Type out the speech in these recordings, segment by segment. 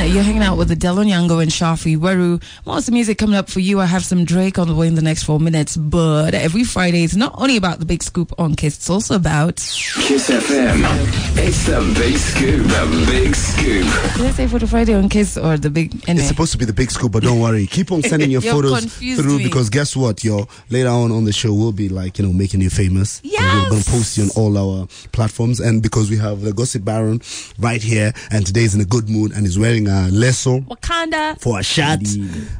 you're hanging out with Adele Onyango and Shafi Weru. Most of the music coming up for you. I have some Drake on the way in the next 4 minutes. But every Friday, it's not only about the big scoop on Kiss, it's also about Kiss FM. It's the big scoop. The big scoop. Did I say for the Friday on Kiss or the big? Anyway. It's supposed to be the big scoop, but don't worry. Keep on sending your photos through because guess what, yo? Later on the show, we'll be like, making you famous. Yes. We're going to post you on all our platforms. And because we have the Gossip Baron right here, and today's in a good mood and he's wearing a leso Wakanda for a shot.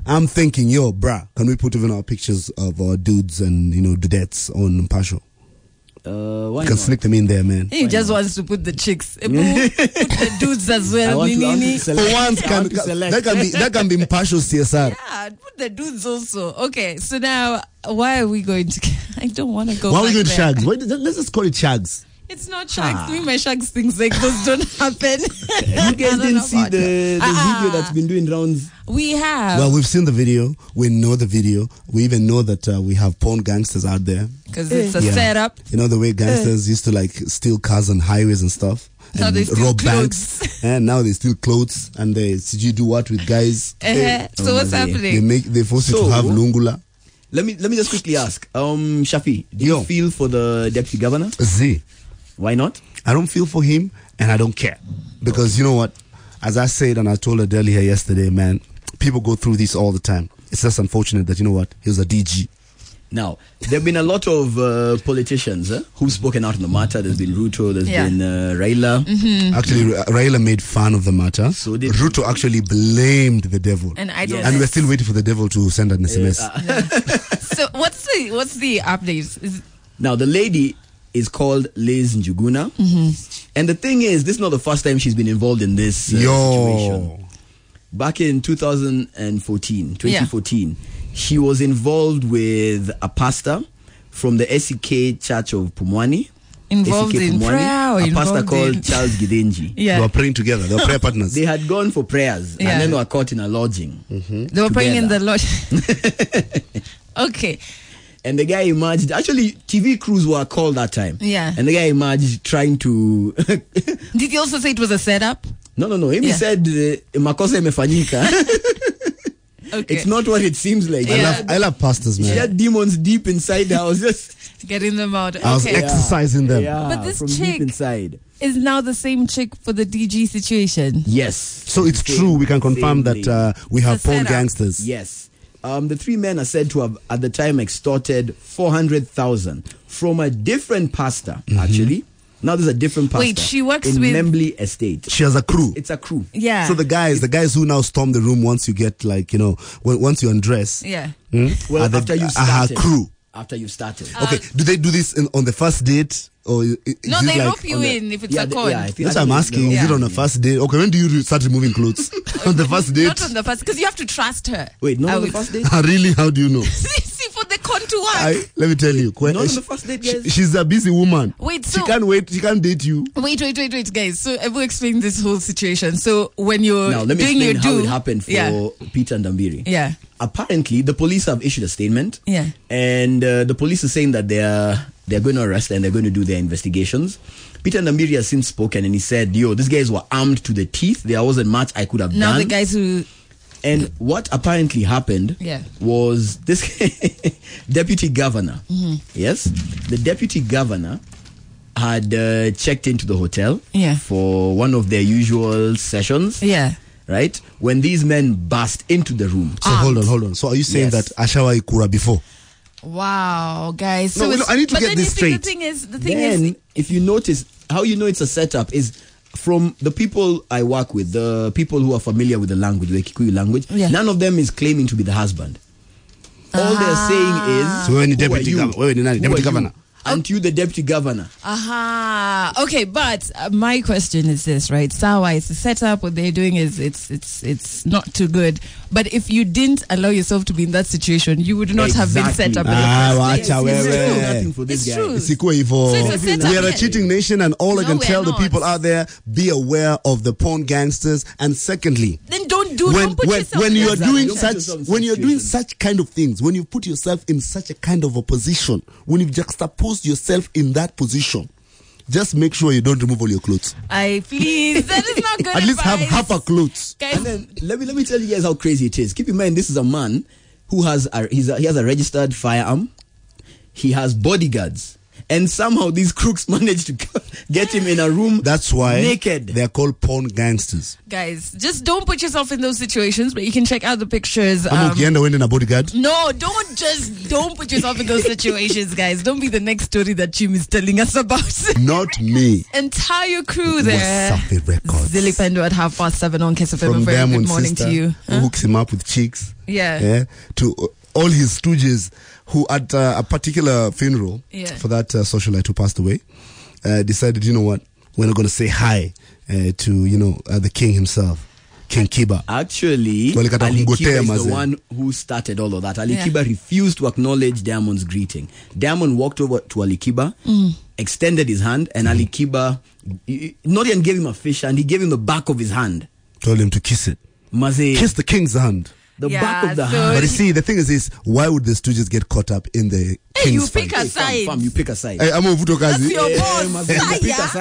I'm thinking, yo, bruh, can we put even our pictures of our dudes and, dudettes on Pasho? Why you can sneak them in there, man. He just wants to put the chicks, put the dudes as well. For once, that can be Pasho's CSR. Yeah, put the dudes also. Okay, so now why are we going to? I don't want to go. Why are we going to there. Shags? Let's just call it Shags. It's not Shags. Me, my Shags things like those don't happen. You guys didn't see the video that's been doing rounds? We have. Well, we've seen the video. We know the video. We even know that we have porn gangsters out there. Because it's a setup. You know the way gangsters used to steal cars on highways and stuff. Now and they steal rob clothes. banks. And now they steal clothes. And you do what with guys? So what's happening? They force you to have lungula. Let me just quickly ask. Shafi, do you feel for the deputy governor? Z. Why not? I don't feel for him and I don't care. Because you know what? As I said and I told Adele here yesterday, man, people go through this all the time. It's just unfortunate that, he was a DG. Now, there have been a lot of politicians who've spoken out on the matter. There's been Ruto, there's been Raila. Mm-hmm. Actually, Raila made fun of the matter. So did Ruto actually blamed the devil. And I don't. And we're still waiting for the devil to send an SMS. So what's the update? Now, the lady is called Liz Njuguna. Mm-hmm. And the thing is, this is not the first time she's been involved in this situation. Back in 2014, she was involved with a pastor from the SEK Church of Pumwani. Involved SEK in Pumwani, prayer? A pastor called Charles Gidenji. They were praying together. They were prayer partners. They had gone for prayers and then were caught in a lodging. Mm-hmm. They were praying in the lodging. Okay. And the guy emerged. Actually, TV crews were called that time. Yeah. And the guy emerged trying to... Did he also say it was a setup? No. He said, makosa imefanyika. Okay. It's not what it seems like. I love pastors, man. She had demons deep inside her. I was just... Getting them out. Okay. I was exercising them. Yeah, but this from chick deep inside is now the same chick for the DG situation. Yes. So it's true. We can confirm that we have porn gangsters. Yes. The three men are said to have, at the time, extorted 400,000 from a different pastor, actually. Now there's a different pastor. Wait, she works in with... Membley Estate. She has a crew. It's a crew. Yeah. So the guys who now storm the room once you get once you undress. Yeah. Well, after you started. Her crew. After you started. Okay. Do they do this on the first date? Or no, they rope you in if it's a con. That's what I'm asking. Is it on the first date? Okay, when do you start removing clothes? On the first date? Not on the first, because you have to trust her. Wait, not on the first date? Really? How do you know? See, for the con to work. Let me tell you. Not on the first date, guys. She's a busy woman. Wait, so... She can't wait. She can't date you. Wait, guys. So I will explain this whole situation. So when you're now, let me doing explain your how it happened for Peter and Dambiri. Yeah. Apparently, the police have issued a statement. Yeah. And the police is saying that they're going to arrest and they're going to do their investigations. Peter Ndambiri has since spoken and he said, these guys were armed to the teeth. There wasn't much I could have done. Now the guys who... And what apparently happened was this deputy governor. Mm-hmm. Yes? The deputy governor had checked into the hotel for one of their usual sessions. Yeah. Right? When these men burst into the room. So hold on. So are you saying that Ashawa Ikura before? Wow, guys. So I need to get this straight. The thing is, if you notice, how you know it's a setup is from the people I work with, the people who are familiar with the language, the Kikuyu language, none of them is claiming to be the husband. All they're saying is, so when the deputy governor. Aren't you the deputy governor? Okay, but my question is this, right? Sawa, it's a setup. What they're doing is it's not too good. But if you didn't allow yourself to be in that situation, you would not have been set up. It's true. We are a cheating nation, and all I can tell the people out there: be aware of the porn gangsters. And secondly, then don't put yourself when you are doing such such kind of things, when you put yourself in such a kind of a position, when you juxtapose yourself in that position, just make sure you don't remove all your clothes. Please, that is not good. At least have half a clothes. Guys, And then let me tell you guys how crazy it is. Keep in mind, this is a man who has he has a registered firearm. He has bodyguards. And somehow these crooks managed to get him in a room. That's why naked. They're called porn gangsters. Guys, just don't put yourself in those situations, but you can check out the pictures. Kienda went in a bodyguard. No, don't put yourself in those situations, guys. Don't be the next story that Jim is telling us about. Not me. Entire crew there. Wasafi Records. Zilly Pendo at 7:30 on Kiss FM. From Very Diamond good morning sister, to you. who hooks him up with chicks. Yeah. To all his stooges who at a particular funeral for that socialite who passed away decided, you know what, we're not going to say hi to, the king himself, King Kiba. Actually, Ali Kiba is the one who started all of that. Ali Kiba refused to acknowledge Diamond's greeting. Diamond walked over to Ali Kiba, extended his hand, and Ali Kiba not even gave him a fish hand, he gave him the back of his hand. Told him to kiss it. Kiss the king's hand. The back of the hand. But you see, the thing is this: why would the stooges get caught up in the king's fight? You pick a side. Fam, you pick a side. Hey, I'm a Vuto That's Kazi. your boss.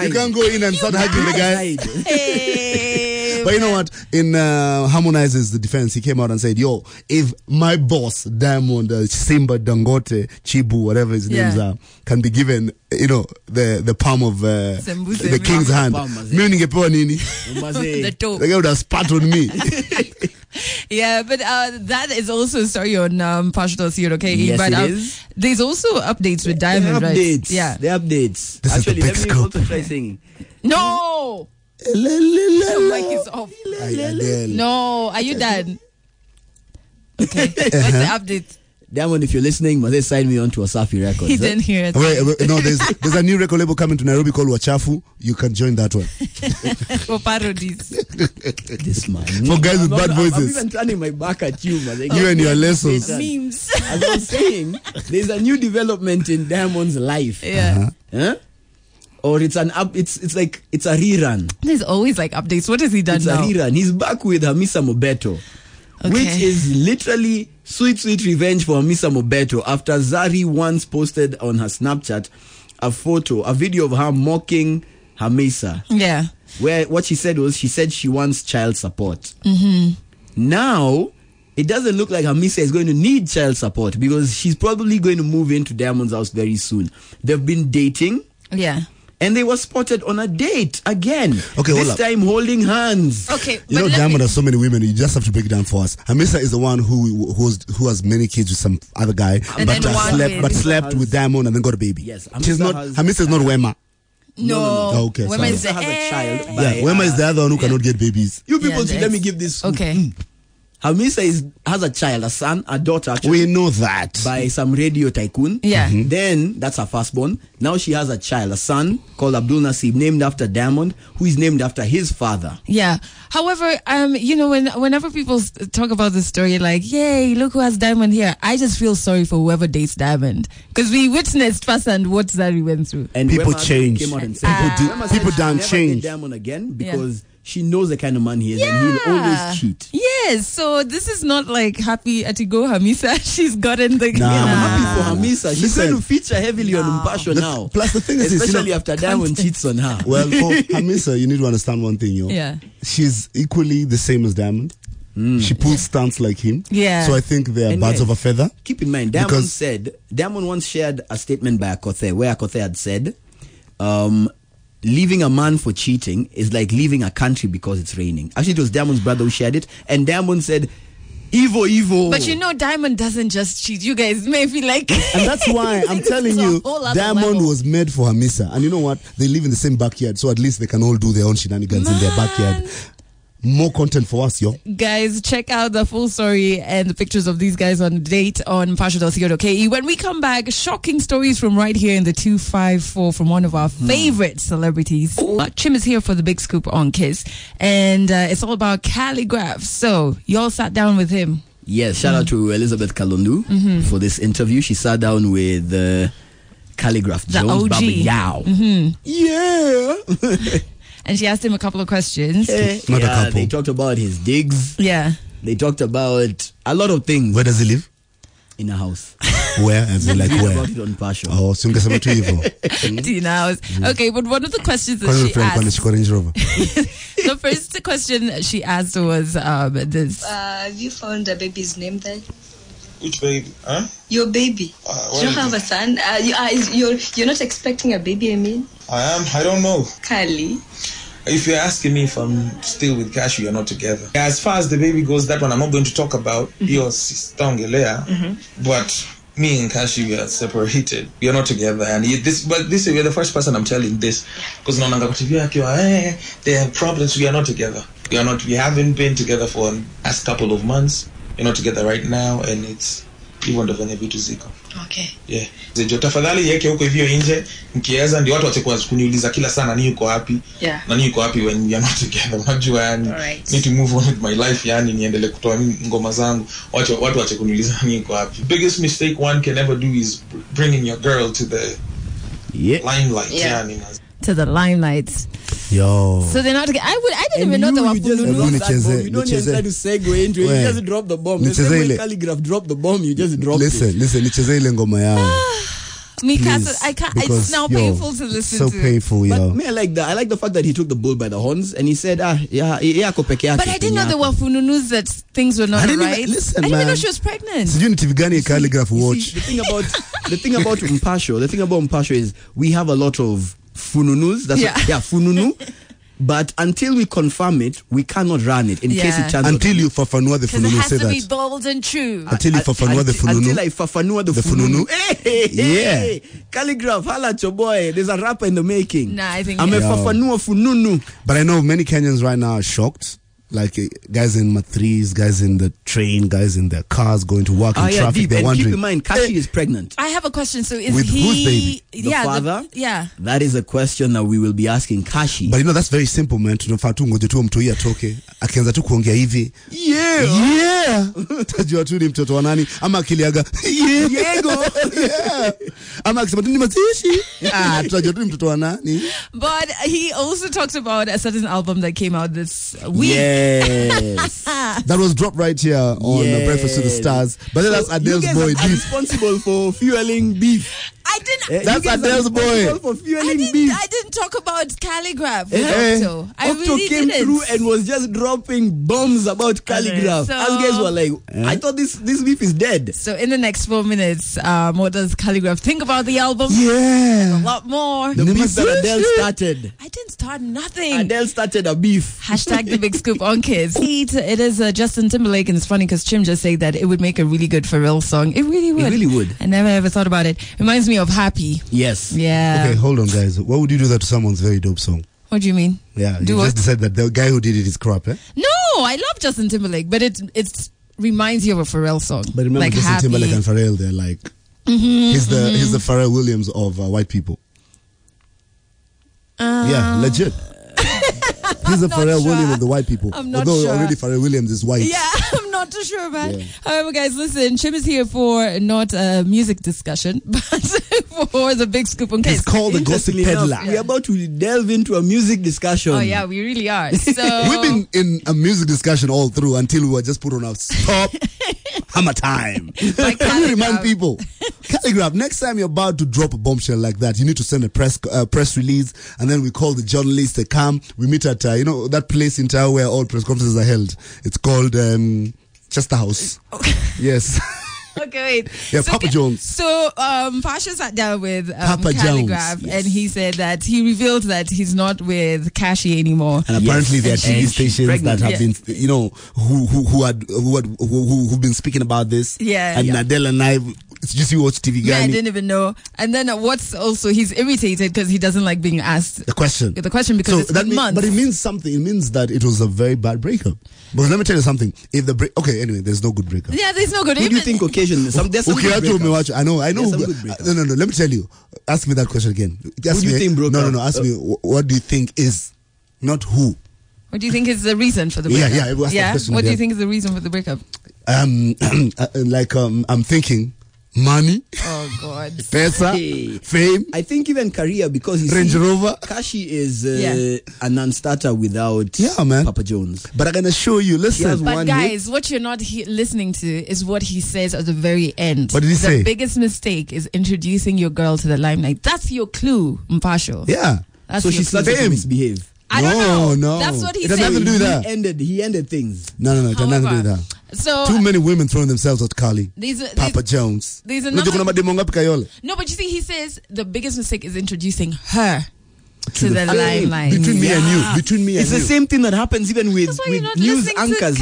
You can't go in and start hugging the guy. Hey, but you know what? In Harmonize's the defense, he came out and said, "Yo, if my boss Diamond, Simba, Dangote, Chibu, whatever his names are, can be given, the palm of the king's hand, the toe. The guy would have spat on me." Yeah, but that is also a story on Pashto Sir, okay? Yes, but it is. There's also updates with Diamond, right? Yeah, the updates. This Actually, is the big let me scoop. also try singing. No! The mic is off. No, are you done? Okay, what's the update? Diamond, if you're listening, must they sign me on to Wasafi Records? He didn't hear it. Wait, no, there's a new record label coming to Nairobi called Wachafu. You can join that one. For parodies. This man. For guys with bad voices. I'm even turning my back at you, man. You and your lessons. Memes. As I was saying, there's a new development in Diamond's life. Yeah. Huh? Or it's an up. It's like it's a rerun. There's always like updates. What has he done It's now? a rerun. He's back with Hamisa Mobeto, which is literally sweet revenge for Hamisa Mobeto after Zari once posted on her Snapchat a video of her mocking Hamisa. Yeah. Where what she said was, she wants child support. Mm-hmm. Now, it doesn't look like Hamisa is going to need child support because she's probably going to move into Diamond's house very soon. They've been dating. Yeah. And they were spotted on a date again. Okay, this time holding hands. Okay, you know Diamond has so many women. You just have to break it down for us. Hamisa is the one who has many kids with some other guy, but slept with Diamond and then got a baby. Yes, Hamisa is not Wema. No. Oh, okay. Wema is has a child. Wema is the other one who cannot get babies. You people, let me give this. Okay. Hamisa has a child, a son, a daughter. Actually, we know that by some radio tycoon. Yeah. Mm-hmm. Then that's her firstborn. Now she has a child, a son called Abdul Nasib, named after Diamond, who is named after his father. Yeah. However, whenever people talk about the story, like, yay, look who has Diamond here, I just feel sorry for whoever dates Diamond because we witnessed firsthand what Zari went through. And people change. Came out and said, people don't change. Diamond again because. Yeah. She knows the kind of man he is, and he'll always cheat. Yes, so this is not like happy Atigo Hamisa. She's gotten the. I'm happy for Hamisa. She's going to feature heavily on Mpasho now. Plus, the thing is, especially after Diamond cheats on her. Well, for Hamisa, you need to understand one thing, Yeah. She's equally the same as Diamond. She pulls stunts like him. Yeah. So I think they are birds of a feather. Keep in mind, Diamond once shared a statement by Akothe, where Akothe had said, leaving a man for cheating is like leaving a country because it's raining. Actually, it was Diamond's brother who shared it, and Diamond said, Evo. But Diamond doesn't just cheat. You guys may feel like... And that's why I'm telling you, Diamond was made for Hamisa. And you know what? They live in the same backyard, so at least they can all do their own shenanigans in their backyard. More content for us, yo. Guys, check out the full story and the pictures of these guys on date on Pasha.co.ke. When we come back, shocking stories from right here in the 254 from one of our favorite celebrities. Chim is here for the big scoop on Kiss. And it's all about calligraph. So, y'all sat down with him. Yes, shout out to Elizabeth Kalundu for this interview. She sat down with Calligraph Jones, OG. Baba Yao. Yeah. And she asked him a couple of questions. Not a couple. They talked about his digs. Yeah. They talked about a lot of things. Where does he live? In a house. Where? As in like Read where? about it on Passion. Oh, sungesema tu hivyo. Tina house. Okay, but one of the questions that she asked. The first question she asked was this. Have you found a baby's name then? Which baby? Huh? Your baby. You don't have a son? You're not expecting a baby, I mean? I am. I don't know. Kali. If you're asking me if I'm still with Kashi, you're not together. As far as the baby goes, that one I'm not going to talk about. Your sister Ongelea. But me and Kashi, we are separated. We are not together. And this you're the first person I'm telling this. Because they have problems. We are not together. We haven't been together for the last couple of months. We're not together right now, and it's even ndofanya vitu ziko. Okay. Yeah. Zejo tafadhali yeke huko hivyo nje mkiweza ndio watu watakuwa kuniuliza kila sana nani yuko wapi? Yeah. Nani yuko wapi when we are not together. Unajua yani need to move on with my life yani niendelee kutoa ngoma zangu. Watu wache kuniuliza nani yuko wapi. Biggest mistake one can ever do is bringing your girl to the limelight yani. To the limelight. Yo. So they're not. I didn't even know they were. You don't even try to segue into it. You just drop the bomb. The same way Calligraph dropped the bomb, you just dropped it. Listen. Nicheze ile ngoma yao. Mikasa, I can't. It's now painful to listen to. So painful, yo. But me, I like that. I like the fact that he took the bull by the horns and he said, But I didn't know there were fununus that things were not right. I didn't even know she was pregnant. So you need to be Calligraph watch. The thing about Mpasho is we have a lot of fununus. Fununu. But until we confirm it, we cannot run it in case it turns until you fafanua the fununu. Say that. Because it has to be bold and true. Until you fafanua the fununu. Until I fafanua the fununu. Hey. Calligraph, hala choboy. There's a rapper in the making. Nah, I think I'm a fafanua fununu. But I know many Kenyans right now are shocked. Like guys in Matriz, guys in the train, guys in their cars going to work in traffic. They're wondering. Keep in mind, Kashi is pregnant. I have a question. So is with whose baby? The father? That is a question that we will be asking Kashi. But that's very simple, man. Tunafaa tu ngoje tu mtu atoke. Akianza tu kuongea hivi. Yeah. Tajua tu ni mtoto wa nani. Ama akiliaga. Yeah. Ama akisema tu ni mazishi. Tutajua tu ni mtoto wa nani. But he also talked about a certain album that came out this week. Yes. That was dropped right here on Breakfast with the Stars. But then that's Adele's boy. You guys are responsible for fueling beef. I didn't. That's Adele's boy. For fueling beef. I didn't talk about Calligraph. Octo. Octo came through and was just dropping bombs about Calligraph. And guys were like, I thought this beef is dead. So in the next 4 minutes, what does Calligraph think about the album? Yeah. A lot more. The beef that Adele started. I didn't start nothing. Adele started a beef. Hashtag the big scoop on kids. It is Justin Timberlake, and it's funny because Chim just said that it would make a really good Pharrell song. It really would. It really would. I never ever thought about it. Reminds me of Happy. Yes. Yeah. Okay, hold on, guys. What would you do that to someone's very dope song? What do you mean? Yeah, you just decided that the guy who did it is crap, eh? No, I love Justin Timberlake, but it reminds you of a Pharrell song. But remember, like Justin Timberlake and Pharrell, they're like he's the Pharrell Williams of white people. Yeah, legit. He's the Pharrell Williams of the white people. Although already Pharrell Williams is white. Yeah, I'm not too sure about it. However, guys, listen, Chim is here for not a music discussion, but for the big scoop on case. It's called the Gossip Peddler. We're about to delve into a music discussion. Oh, yeah, we really are. So we've been in a music discussion all through until we were just put on a stop. Hammer time. Can you remind people? Calligraph, next time you're about to drop a bombshell like that, you need to send a press release, and then we call the journalists, they come, we meet at, that place in town where all press conferences are held. It's called Chester House. Okay. Yes. Okay, wait. Yeah, so, Papa Jones. So, Pasha sat down with Papa Calligraph, yes. And he said that he revealed that he's not with Kashi anymore. And apparently there are TV stations that have been, who've been speaking about this. Yeah. And Nadella and I, just you watch TV. Yeah, I didn't even know. And then what's also, he's irritated because he doesn't like being asked the question because so it's been months. But it means something. It means that it was a very bad breakup. But let me tell you something. If the anyway, there's no good breakup. Yeah, there's no good. Who do you think occasionally? There's some good breakup. I know. No. Let me tell you. Ask me that question again. Who do you think broke up? No. Ask me. What do you think is, not who? What do you think is the reason for the breakup? Yeah. What do you think is the reason for the breakup? I'm thinking Money. Oh God. Pesa. Hey. Fame. I think even career, because you Range see, Rover. Kashi is a non-starter without Papa Jones. But I'm gonna show you. Listen, but guys, what you're not listening to is what he says at the very end. What did he say? The biggest mistake is introducing your girl to the limelight. That's your clue, Mpasho. Yeah. That's so she's starting to misbehave. I don't know. No. That's what he it said. It has nothing to do with that. He ended things. No. It has nothing to do with that. So too many women throwing themselves at Carly. Papa Jones. No, but you see, he says the biggest mistake is introducing her to the limelight. Between me and you. It's the same thing that happens even with news anchors.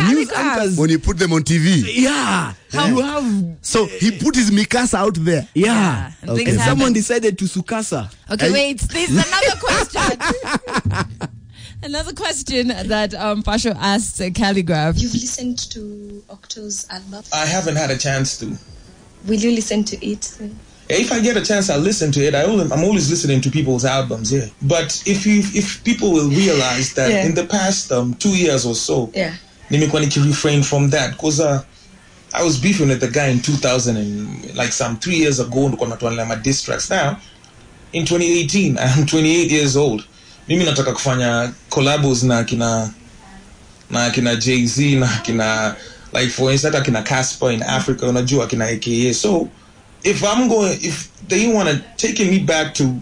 When you put them on TV. Yeah. You have. So he put his Mikasa out there. Yeah. Okay. And someone decided to Sukasa. Okay, wait. There's another question. Another question that Pasho asked Calligraph. You've listened to Octo's album? I haven't had a chance to. Will you listen to it? If I get a chance, I'll listen to it. I'm always listening to people's albums, yeah. But if people will realize that in the past 2 years or so, nimekuwa nikirefrain from that, because I was beefing with the guy in 2000 and like some 3 years ago, my diss tracks. Now, in 2018, I'm 28 years old. Mimi nataka kufanya collabos na kina Jay-Z na kina, like for instance kina Casper in Africa, unajua kina AKA. So if they want to take me back to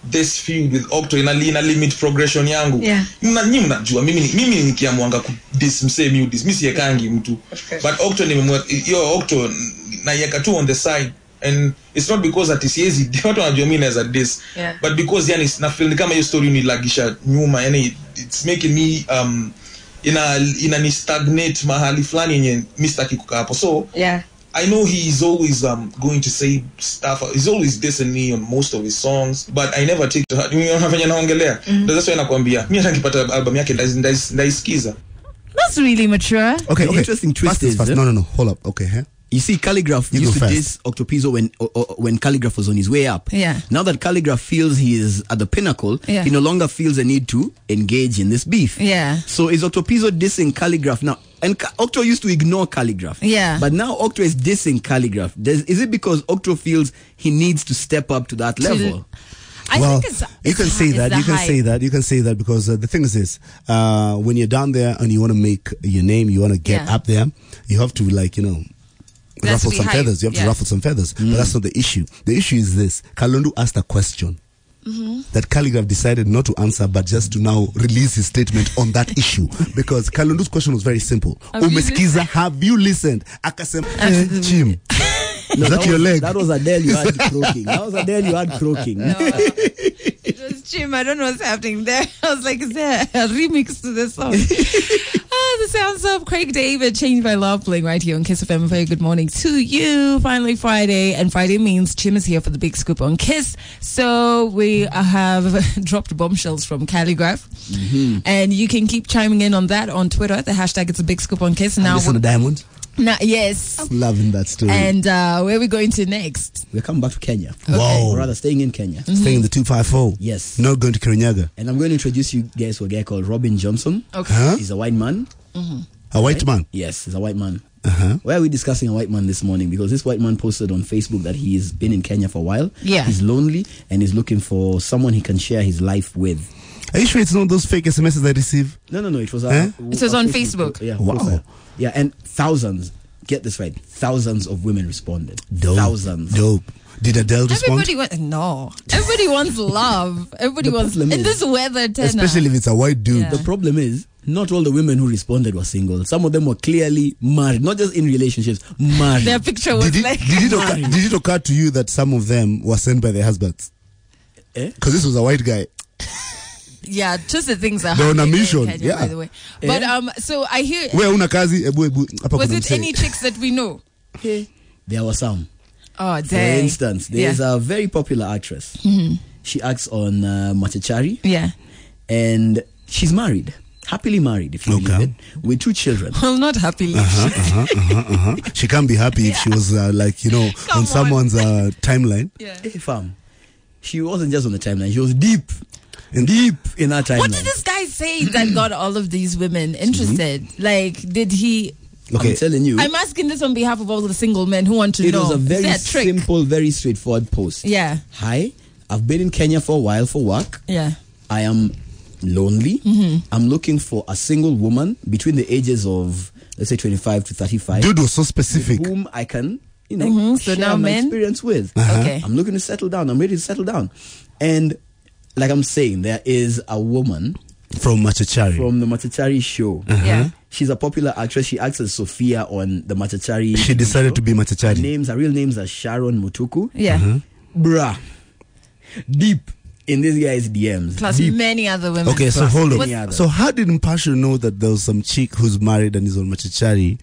this feud with Octo ina limit progression yangu, mnajua mimi nikiamwanga ku this msemi this mimi siekangi mtu, but Octo yo Octo na yeka tu on the side. And it's not because that is easy, what wanajua mimi as a this, but because yani na feel kama hiyo story unilagisha nyuma, yani it's making me ni stagnate mahali fulani yenye mistaki kukaa hapo. So I know he's always going to say stuff. He's always dissing me on most of his songs, but I never take to heart. Unafanya naongelea. That's why nakwambia. Mimi hata nikipata album yake ndaisikiza. That's really mature. Okay. The interesting twist is no, hold up. Okay, huh? You see, Calligraph used to diss Octopizzo when Calligraph was on his way up. Yeah. Now that Calligraph feels he is at the pinnacle, he no longer feels a need to engage in this beef. Yeah. So is Octopizzo dissing Calligraph now? And Octo used to ignore Calligraph. Yeah. But now Octo is dissing Calligraph. Is it because Octo feels he needs to step up to that level? I think you can say that. You can say that because the thing is this: when you're down there and you want to make your name, you want to get up there, you have to ruffle some feathers. You have to ruffle some feathers. But that's not the issue. The issue is this: Kalundu asked a question that Calligraph decided not to answer, but just to now release his statement on that issue. Because Kalundu's question was very simple. Umesikiza, have you listened? Akasem, Jim. No, is that your leg? That was Adele you had croaking. No, it was Jim. I don't know what's happening there. I was like, is there a remix to this song? The sounds of Craig David, Changed by Love, playing right here on Kiss FM. Very good morning to you. Finally Friday, and Friday means Chim is here for the big scoop on Kiss. So we have dropped bombshells from Calligraph, and you can keep chiming in on that on Twitter. The hashtag it's a big scoop on Kiss. Now listen to Diamond. Yes. I'm loving that story. And where are we going to next? We're coming back to Kenya. Okay. Wow. Or rather, staying in Kenya. Staying in the 254. Yes. Not going to Kirinyaga. And I'm going to introduce you guys to a guy called Robin Johnson. Okay. Huh? He's a white man. A white man? Yes, he's a white man. Why are we discussing a white man this morning? Because this white man posted on Facebook that he's been in Kenya for a while. Yeah. He's lonely and he's looking for someone he can share his life with. Are you sure it's not those fake SMSs I receive? No. It was It was on Facebook. Yeah. Wow. Profile. Yeah, and thousands. Get this right. Thousands of women responded. Dope. Thousands. Dope. Did Adele respond? Everybody wants love. Everybody wants in this weather, Tenor. Especially if it's a white dude. Yeah. The problem is, not all the women who responded were single. Some of them were clearly married, not just in relationships, married. Their picture was Did it occur to you that some of them were sent by their husbands? Because this was a white guy. Yeah, just the things that they're on a mission. Kenya, by the way. But so I hear. Where una kazi? Was it any chicks that we know? There were some. Oh, dang. For instance, there's a very popular actress. She acts on Machachari. Yeah. And she's married. Happily married, if you believe it, with 2 children. Well, not happily. She can't be happy if she was on someone's timeline. Yeah. Hey, fam. She wasn't just on the timeline. She was deep in that timeline. What did this guy say that got all of these women interested? Like, did he Okay. I'm telling you. I'm asking this on behalf of all the single men who want to know. It was a very Is there a trick? simple, very straightforward post. Yeah. Hi, I've been in Kenya for a while for work. Yeah. I am lonely. I'm looking for a single woman between the ages of, let's say, 25 to 35. Dude was so specific. Whom I can, so now share my men? experience with. Okay. I'm looking to settle down. I'm ready to settle down. And like I'm saying, there is a woman From Machachari. from the Machachari show. Yeah. She's a popular actress. She acts as Sophia on the Machachari. She decided to be Machachari. Her real names are Sharon Mutuku. Yeah. Bruh. Deep in this guy's DMs. Plus Deep. many other women. Okay, so hold on. What- So how did Mpasho know that there was some chick who's married and is on Machachari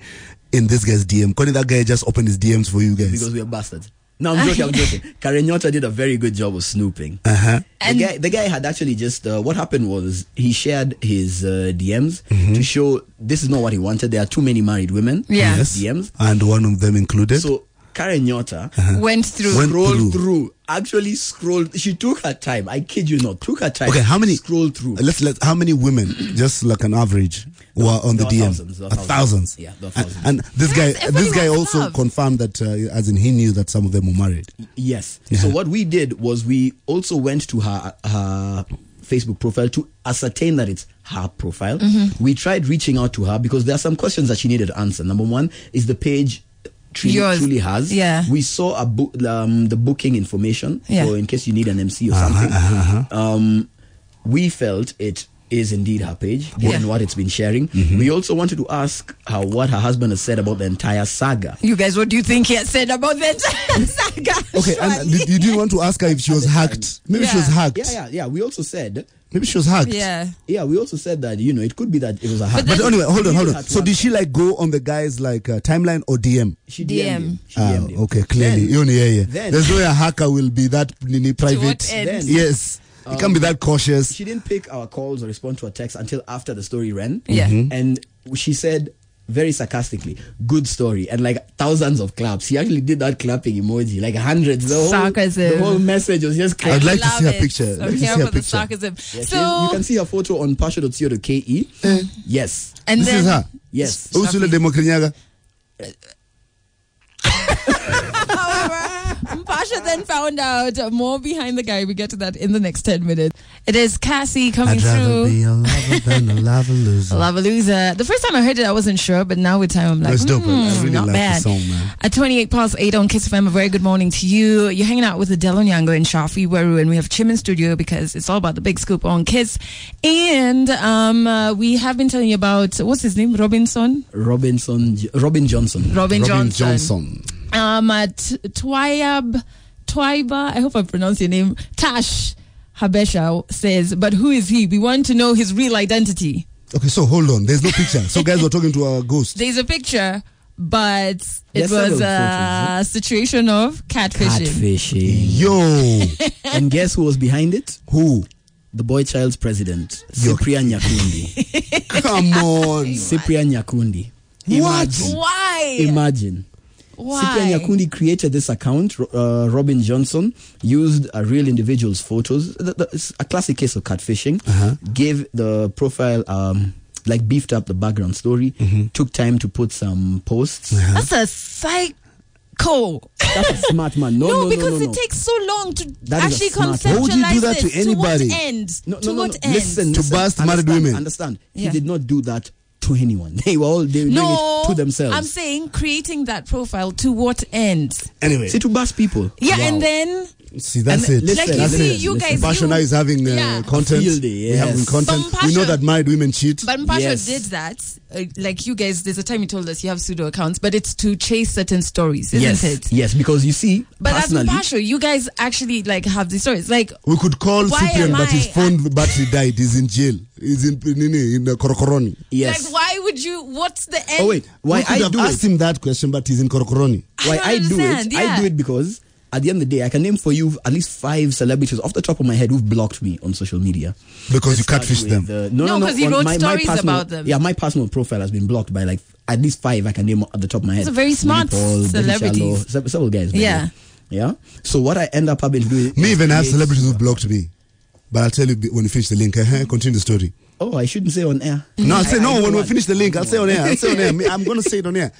in this guy's DM? Couldn't that guy just open his DMs for you guys? Because we are bastards. No, I'm joking. Kirinyaga did a very good job of snooping. The guy had actually just, what happened was he shared his DMs to show this is not what he wanted. There are too many married women. Yeah. In his DMs. And one of them included. So Kirinyaga Went through. scrolled through. Actually scrolled. She took her time. I kid you not. Took her time. Okay, how many? Scrolled through. How many women, just like an average, were on the There were DM? thousands, there were Thousands. Yeah, there were thousands. And this guy, everybody wants also love. confirmed that, as in he knew that some of them were married. Yes. So what we did was we also went to her Facebook profile to ascertain that it's her profile. We tried reaching out to her because there are some questions that she needed to answer. Number one, is the page truly has? Yeah. We saw the booking information. Yeah. So in case you need an MC or something. We felt it is indeed her page, given what it's been sharing. We also wanted to ask her what her husband has said about the entire saga. You guys, what do you think he had said about the entire saga? Okay, and you didn't want to ask her if she was hacked. Maybe she was hacked. Yeah. We also said... Maybe she was hacked. Yeah. Yeah, we also said that, it could be that it was a hack. But anyway, hold on. had So one- did she go on the guy's timeline or DM? She DM. DM'd him. She DM'd him. Okay, clearly. Then- There's no way a hacker will be that private. what end? Yes. He can't be that cautious. She didn't pick our calls or respond to our texts until after the story ran. Yeah. And she said very sarcastically, good story, and thousands of claps. He actually did that clapping emoji, hundreds. Sarcasm. The whole message was just I'd like to Love see her it. picture. I'm Like to here see her for the picture. sarcasm. Yes, So, you can see her photo on pasha.co.ke. Yes. and This then, is her. Yes. Ursula de Kirinyaga. Mpasha then found out more behind the guy. We get to that in the next 10 minutes. It is Cassie coming I'd rather through. be a lover than a lover loser. Lava Loser. The first time I heard it, I wasn't sure, but now with time, I'm like, It's dope. I really not like bad. the song, man. At 8:28 on Kiss FM, a very good morning to you. You're hanging out with Adele Onyango and Shafi Weru, and we have Chim in studio because it's all about the big scoop on Kiss. And we have been telling you about, what's his name? Robin Johnson. Robin Johnson. Twiba, I hope I pronounced your name. Tash Habesha says, but who is he? We want to know his real identity. Okay, so hold on. There's no picture. So guys were talking to a ghost. There's a picture, but it There's was several a situation of catfishing. Catfishing. Yo. And guess who was behind it? Who? The boy child's president, Cyprian Nyakundi. Come on. Cyprian Nyakundi. What? Why? Imagine. Why? Cyprian Nyakundi created this account. Robin Johnson used a real individual's photos. It's a classic case of catfishing. Gave the profile, beefed up the background story. Took time to put some posts. That's a psycho. That's a smart man. No, because it takes so long to That is a actually smart conceptualize man. Why would you do that this. to anybody? To what end? No, to what end? Listen, To bust married understand, women. Understand. Yeah. He did not do that to anyone. They were doing it to themselves. I'm saying creating that profile to what end? Anyway. See, to bust people. Yeah, Wow. and then See, that's And it. listen, like you That's see, it. you guys, Passion now is having Yeah. content. Field day, We're having yes. content. But We know Passion- that married women cheat. But Mpasha Yes. did that. Like you guys, there's a time you told us you have pseudo accounts, but it's to chase certain stories, isn't yes, it? yes, because you see, But as personally, Mpasha, you guys actually have these stories. Like, We could call Why Cyprian, am but his I- phone battery died. He's in jail. He's in the Korokoroni. yes. like, why would you? What's the end? Oh wait, why We could I have do asked it? him that question, but he's in Korokoroni. Why don't I do understand, it? I yeah. do it because at the end of the day, I can name for you at least 5 celebrities off the top of my head who've blocked me on social media. Because you Start catfish with, them. No, 'cause you on wrote stories personal- about them. Yeah, my personal profile has been blocked by at least 5 I can name at the top of my head. Those are very smart Willie Paul, Benny celebrities. Shallow, several guys. by the Yeah. way. Yeah. So what I end up having to do is Me even have create- celebrities who blocked me. But I'll tell you when you finish the link. Continue the story. Oh, I shouldn't say on air. No, I'll say no when we finish the link. I'll say on air. I'm going to say it on air.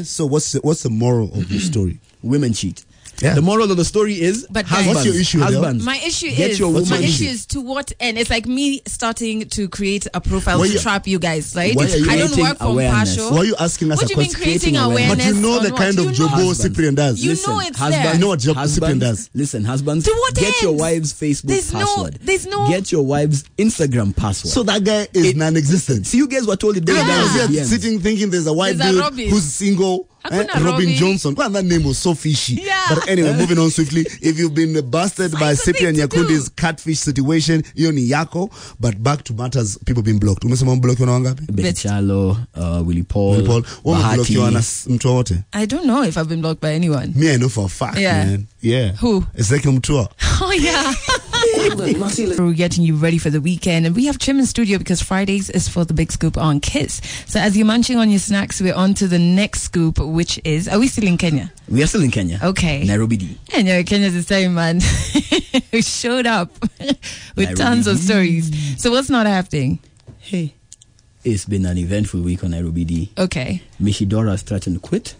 So what's the moral of your story? Women cheat. Yeah. The moral of the story is, but husbands, what's your issue? Husbands, my issue is to what end? It's like me starting to create a profile to trap you guys, right? I don't work from Pasho. Why are you asking us what a do you mean creating awareness? But you know the kind of jobo Cyprian does. You know it's there. You know what Cyprian does. Listen, husbands, to what get end? your wife's Facebook password. Get your wife's Instagram password. So that guy is non-existent. See, you guys were told it. The guy was sitting thinking there's a white dude who's single. Robin Johnson. Well, that name was so fishy. Yeah. But anyway, moving on swiftly. If you've been busted by Cyprian Nyakundi's catfish situation, you're ni yako. But back to matters, people being blocked. Umesema mblock you wangapi? Betchalo, Willie Paul. Block you mtu wote? I don't know if I've been blocked by anyone. Me, I know for a fact, man. Yeah. Who? It's like Mtua. Oh, yeah. We're getting you ready for the weekend, and we have Chim in studio because Fridays is for the big scoop on Kiss. So as you're munching on your snacks, we're on to the next scoop, which is, are we still in Kenya? We are still in Kenya. Okay. Nairobi D. And you're in Kenya this time, man. We showed up with Nairobi tons of stories. So what's not happening? Hey, it's been an eventful week on Nairobi D. Okay. Mishidora has threatened to quit.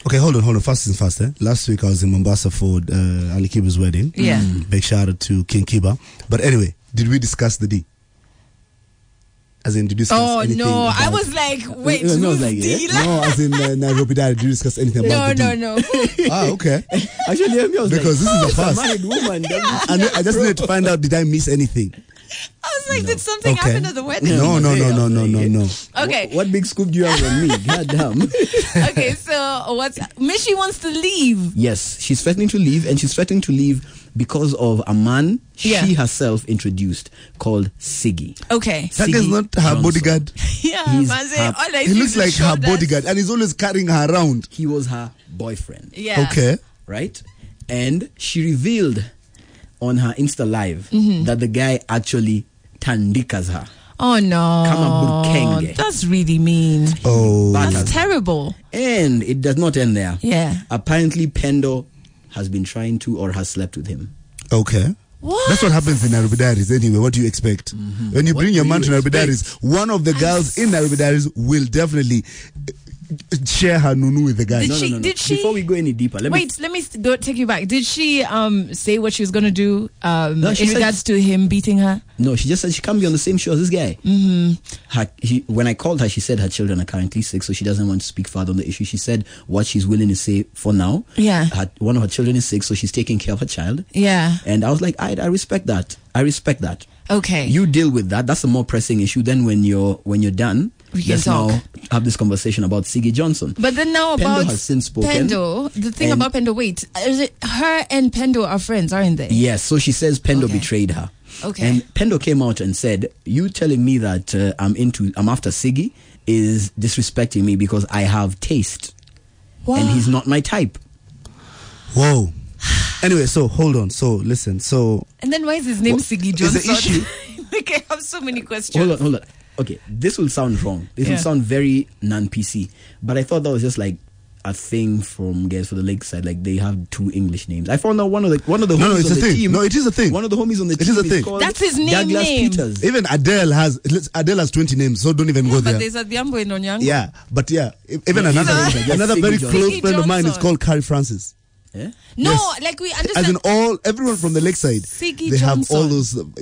Okay, hold on. Fast and fast. Last week I was in Mombasa for Ali Kiba's wedding. Yeah. Big shout out to King Kiba. But anyway, did we discuss the D? As in, did you discuss anything? Oh, no. I was like, wait, who's D? No, as in Nairobi Dad, did you discuss anything about the D? No. Okay. Actually, I was because this is a fast. Married woman. I just need to find out, did I miss anything? I was like, did something happen at the wedding? No. Okay. What big scoop do you have on me? God damn. Okay, so Mishi wants to leave. Yes, she's threatening to leave, and she's threatening to leave because of a man she herself introduced called Siggy. Okay. That is not her Johnson. Bodyguard. Yeah, he looks like her bodyguard, and he's always carrying her around. He was her boyfriend. Yeah. Okay. Right? And she revealed on her Insta Live that the guy actually tandikas her. Oh no. That's really mean. Oh. That's terrible. And it does not end there. Yeah. Apparently Pendo has been trying to or has slept with him. Okay. What? That's what happens in Nairobi Diaries anyway. What do you expect? When you bring your man to Nairobi Diaries, one of the girls in Nairobi Diaries will definitely share her nunu with the guy. No. Did she? Before we go any deeper, let me go take you back. Did she say what she was going to do in regards to him beating her? No, she just said she can't be on the same show as this guy. When I called her, she said her children are currently sick, so she doesn't want to speak further on the issue. She said what she's willing to say for now. Yeah. One of her children is sick, so she's taking care of her child. Yeah. And I was like, I respect that. Okay. You deal with that. That's a more pressing issue. Then when you're done, let's now have this conversation about Siggy Johnson. But then now about Pendo has since spoken. Pendo, the thing about Pendo, wait, is it her and Pendo are friends, aren't they? Yes, so she says Pendo betrayed her. Okay. And Pendo came out and said, you telling me that I'm after Siggy is disrespecting me because I have taste. Wow. And he's not my type. Whoa. Anyway, so hold on. So listen. So and then why is his name Siggy Johnson? Is the issue? Like, I have so many questions. Hold on. Okay, this will sound wrong. This will sound very non-PC. But I thought that was just like a thing from Guys for the Lakeside. Like they have two English names. I found out one of the homies it's on a the thing. team. No, it is a thing. One of the homies on the team is a thing. called That's his name. Douglas Peters. Even Adele has 20 names, so don't even go there. But there's Adhiambo and Onyango. Yeah, but even another very close friend of mine is called Carrie Francis. Yeah? No, yes. like we understand. As in everyone from the Lakeside, Siggy they Johnson. have all those two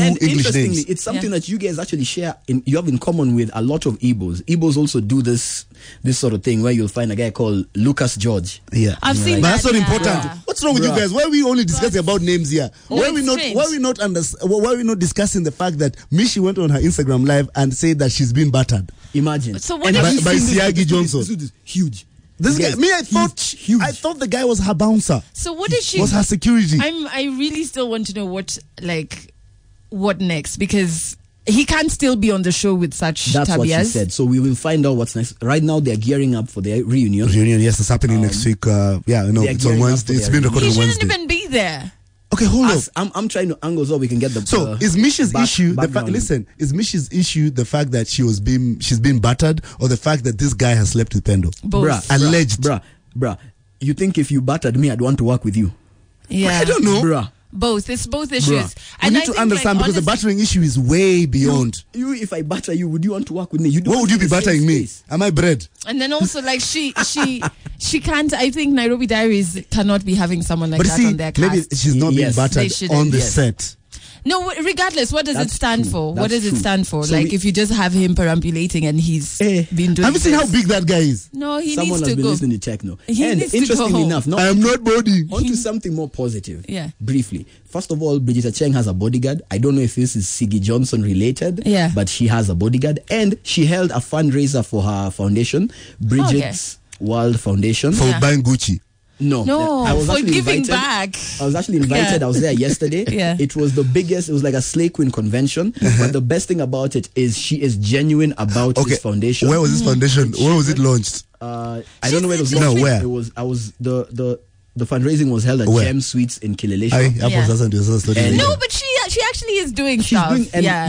and English names. It's something that you guys actually share. You have in common with a lot of Igbos. Igbos also do this sort of thing where you'll find a guy called Lucas George. Yeah, I've seen but that. that's not important. Yeah. What's wrong with you guys? Why are we only discussing about names here? Why are we not discussing the fact that Mishi went on her Instagram live and said that she's been battered? Imagine. So what by Siagi Johnson. This is huge. This guy, I thought the guy was her bouncer. So what did she? Was her security? I really still want to know what next, because he can't still be on the show with such That's tabias. what she said. So we will find out what's next. Right now they're gearing up for their reunion. Yes, it's happening next week. It's on Wednesday. It's been recorded on Wednesday. He shouldn't even be there. Okay, hold on. I'm trying to angle so we can get the. So is Misha's issue the fact? Listen, is Misha's issue the fact that she's been battered, or the fact that this guy has slept with Pendo? Both. Alleged. Bruh. You think if you battered me, I'd want to work with you? Yeah. I don't know. Bruh. Both. It's both issues. Bruh. And I need to understand, because the battering issue is way beyond. You, if I batter you, would you want to work with me? What would you be battering me? Am I bread? And then also, like, she can't. I think Nairobi Diaries cannot be having someone like that on their cast. Maybe she's not being battered on the set. No, regardless, what does it stand for? What does it stand for? So like, if you just have him perambulating and he's been doing. Have you seen how big that guy is? No, he Someone needs to has been go. listening to techno. He And needs to go interestingly home. enough, I am not body. onto something more positive. Yeah. Briefly. First of all, Bridget Cheng has a bodyguard. I don't know if this is Siggy Johnson related. Yeah. But she has a bodyguard. And she held a fundraiser for her foundation, Bridget's World Foundation. For buying Gucci. No, I was for giving back. I was actually invited. Yeah. I was there yesterday. Yeah. It was the biggest. It was like a Slay Queen convention. But the best thing about it is she is genuine about this foundation. Where was this foundation? Where was it launched? I don't know where it was No, launched. where? It was. I was the fundraising was held at Gem Suites in Kilelesha. No, but she actually is doing stuff.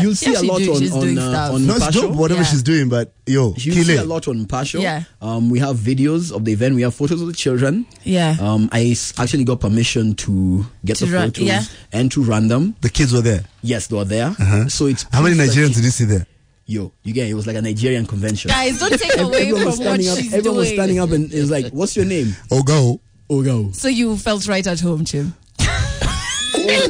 You'll see a lot on No, it's dope, whatever she's doing, but you'll see a lot on Pasho. Yeah. We have videos of the event. We have photos of the children. Yeah. I actually got permission to get the photos and to run them. The kids were there? Yes, they were there. So it's how many Nigerians did you see there? Yo, you get it was like a Nigerian convention. Guys, don't take away from what she's doing. Everyone was standing up and it was like, what's your name? Ogo. So you felt right at home, Chim.